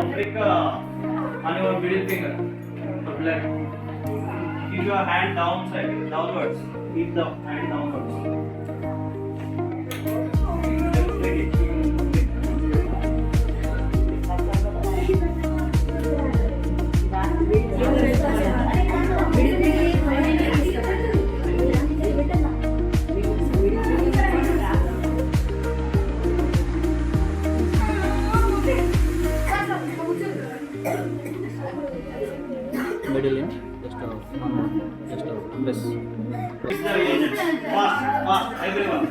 prick on your middle finger. The blood. Keep your hand downwards. Keep the hand downwards. Middle in, just press. Fast, everyone.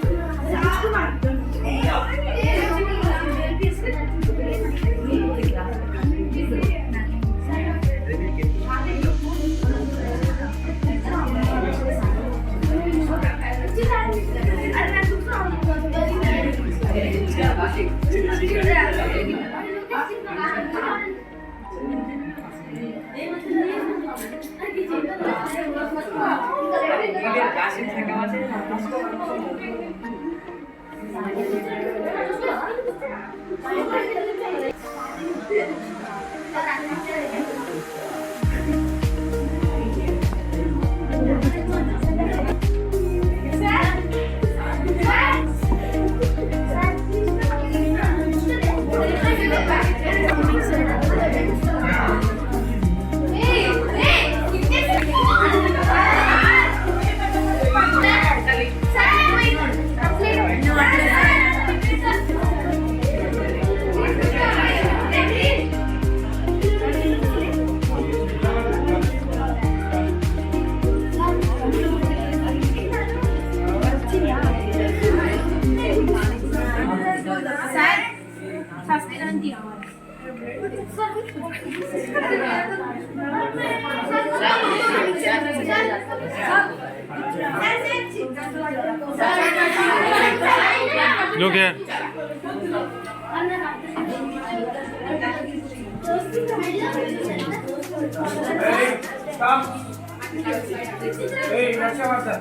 Look here. Hey, stop. Hey, that's your mixed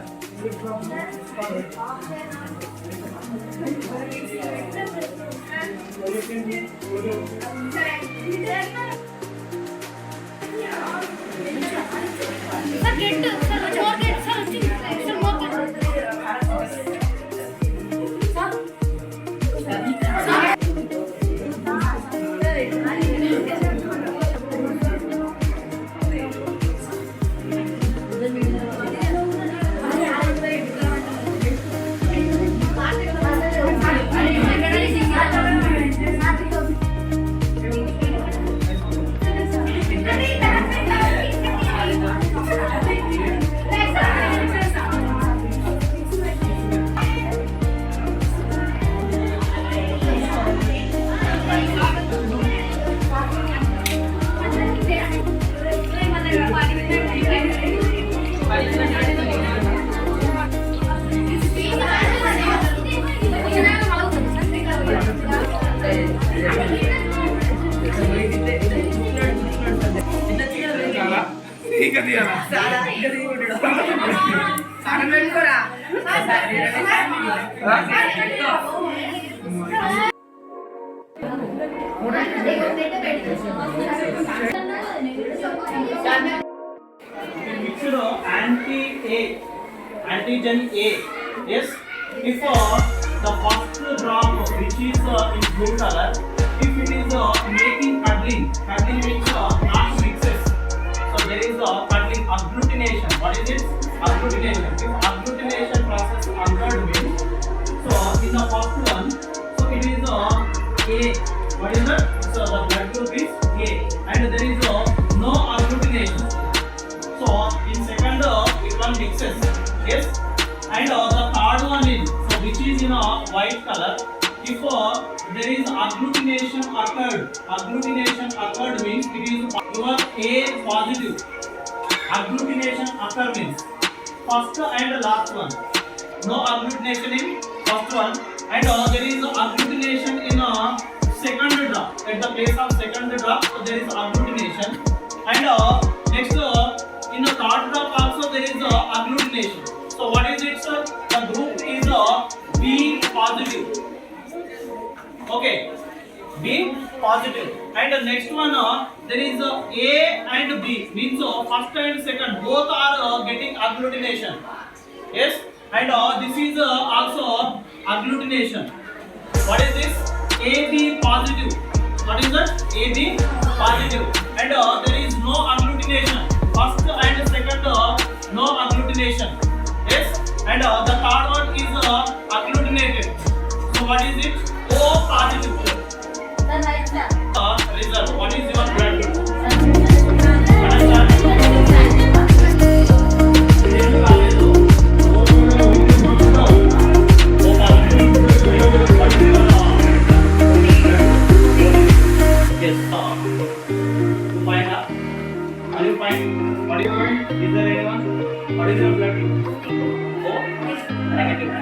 antigen A. Yes, if the first drop which is in blue color, if it is making cuddling means not mixes. So there is cuddling agglutination. What is it? Agglutination. If agglutination process occurred means, so in the first one, so it is A. What is that? So the blood group is A, and there is no agglutination. So in second, it one mixes. Yes, and the third one is, so which is in a white color. If there is agglutination occurred means it is your A positive. Agglutination occur means first and last one. No agglutination in first one, and there is agglutination in second drop. At the place of second drop, so there is agglutination, and next in the third drop also there is agglutination. So what is it, sir? The group is B positive. Okay, B positive, And the next one, there is A and B, means first and second both are getting agglutination. Yes, and this is also agglutination. What is this? AB positive. What is that? AB positive. And there is no agglutination. First and second, no agglutination. Yes, and the third one is agglutinated. So what is it? O positive. Result. What is your blood group? Are you fine? What is your? Is there anyone? What is your blood group? O negative.